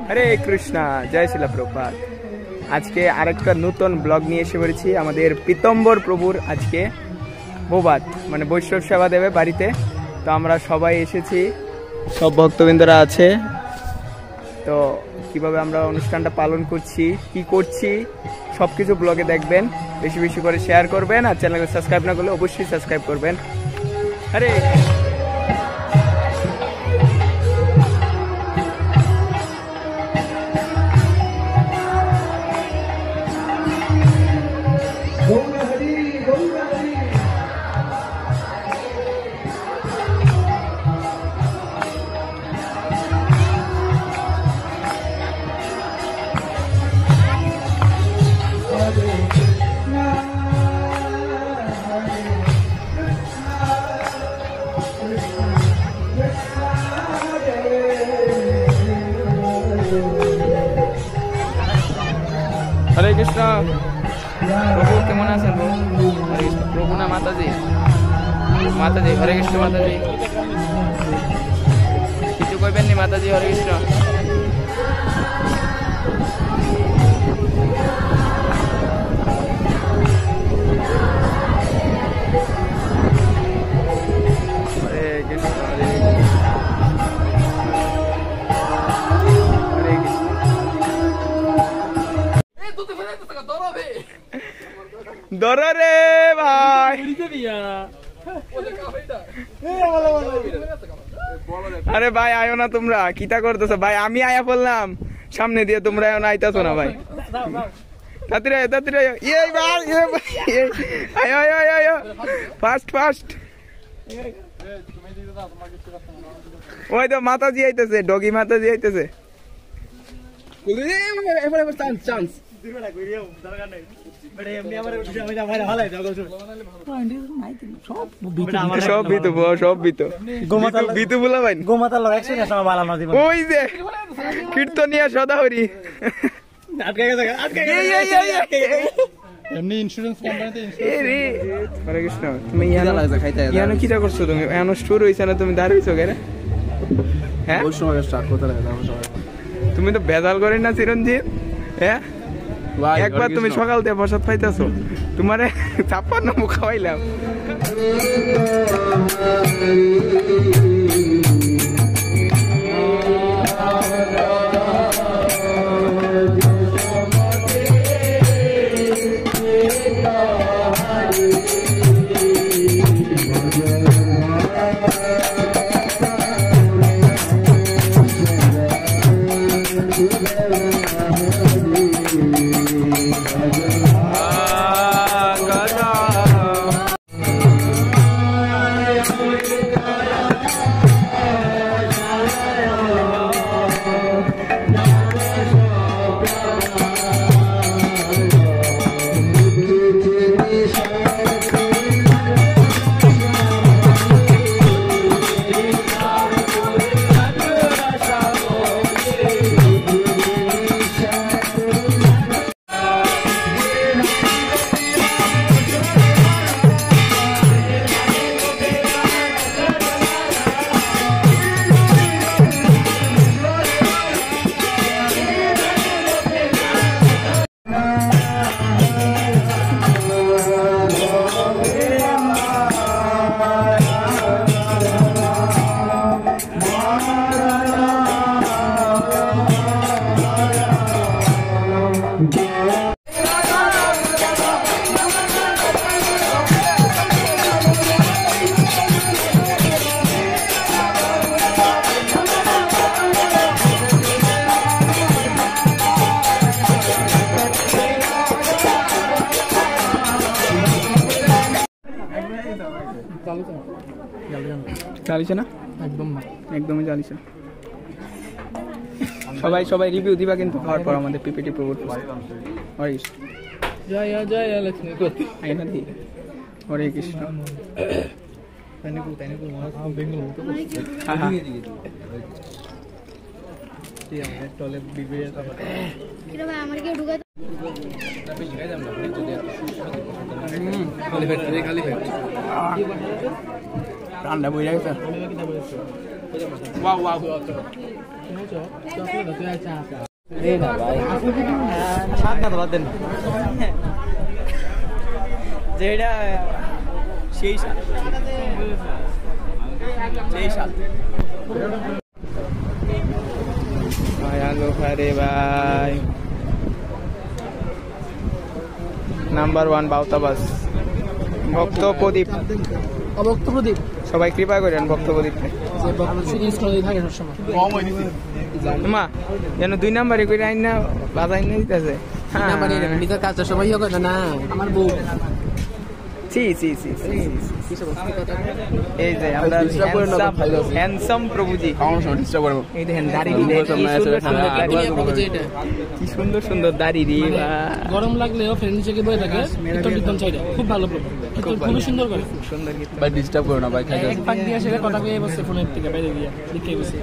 হরে কৃষ্ণা, জয় শিলা প্রভুপাদ। আজকে আরেকটা নতুন ব্লগ নিয়ে এসে পড়েছি। আমাদের পীতম্বর প্রভুর আজকে বৌভাত, মানে বৈষ্ণব সেবা দেবে বাড়িতে। তো আমরা সবাই এসেছি, সব ভক্তবৃন্দরা আছে। তো কিভাবে আমরা অনুষ্ঠানটা পালন করছি, কি করছি, সব কিছু ব্লগে দেখবেন। বেশি বেশি করে শেয়ার করবেন, আর চ্যানেলকে সাবস্ক্রাইব না করলে অবশ্যই সাবস্ক্রাইব করবেন। আরে হরে কৃষ্ণ। প্রভু কেমন আছেন? প্রভু না মাতাজি? মাতাজি, হরে কৃষ্ণ। মাতাজি কিছু কইবেন নি? মাতাজি, হরে কৃষ্ণ। হরে কৃষ্ণ, হরে ধরো রে ভাই। আরে ভাই আয়ো না, তোমরা কিটা করতেছো ভাই? আমি আয়া বললাম সামনে দিয়ে, তোমরা এখন আইতাছো না ভাই। তাড়াতাড়ি আয়, তাড়াতাড়ি আয়। এই ভাই, আয় আয় আয় আয়, ফাস্ট ফাস্ট। ওই তো মাতাজি আইতেছে, ডগি মাতাজি আইতেছে। চান্স সব বিতু, সব বিতু বিতু বলা ভাই। ওই যে কীর্তনিয়া সদাহরি হরে কৃষ্ণ। তুমি ইয়ানো কিটা করছো? তুমি এনো স্টোর হইছে না? তুমি দাঁড়িয়েছো কেন? হ্যাঁ, তুমি তো বেজাল করেন না চিরঞ্জিত? হ্যাঁ, একবার তুমি সকাল দিয়ে প্রসাদ পাইতেছো, তোমারে 56 মুখ খাওয়াইলাম। চালিছে না? একদম না, একদমই চালিছে। সবাই সবাই রিভিউ দিবা কিন্তু খাওয়ার পর আমাদের পিপিটি প্রবোধ। হরে কৃষ্ণ, জয় জয় লক্ষ্মী। হরে কৃষ্ণ। খালি ঠান্ডা বই রাখছে ওয়াও ওয়াও এই না ভাই সাত না বাদ দেন যেটা সেই সাত হ্যালো রে ভাই নাম্বার 1 বাউতাবাস ভক্ত প্রদীপ অভক্ত প্রদীপ সবাই কৃপা করেন ভক্ত প্রদীপকে মা যেন 2 নাম্বারে করে আইন না বাজাই না দিতেছে কাজটা সবাই না আমার বউ এই যে আমরা হ্যান্ডসাম প্রভুজি এই দেখেন দাড়ি কি সুন্দর সুন্দর দাড়ি রে গরম লাগলেও ফ্রেন্ড নিচে বসে থাকে খুব ভালো খুব সুন্দর করে সুন্দর ভাই ডিস্টার্ব করো না ভাই এক পাক দিয়ে সেটা কথা কয়ে বসে ফোনের থেকে বাইরে দিয়ে লিখে বসে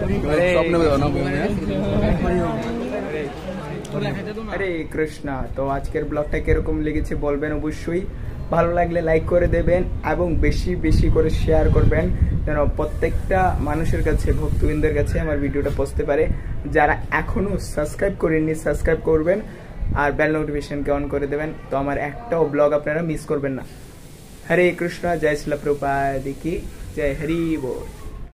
হরে কৃষ্ণ। তো আজকের ব্লগটা কিরকম লেগেছে বলবেন অবশ্যই, ভালো লাগলে লাইক করে দেবেন এবং বেশি বেশি করে শেয়ার করবেন যেন প্রত্যেকটা মানুষের কাছে ভক্তবৃন্দের কাছে আমার ভিডিওটা পৌঁছতে পারে। যারা এখনো সাবস্ক্রাইব করেননি সাবস্ক্রাইব করবেন আর বেল নোটিফিকেশনকে অন করে দেবেন, তো আমার একটাও ব্লগ আপনারা মিস করবেন না। হরে কৃষ্ণ, জয় শিলা প্রভুপাদ কি জয়, হরি বল।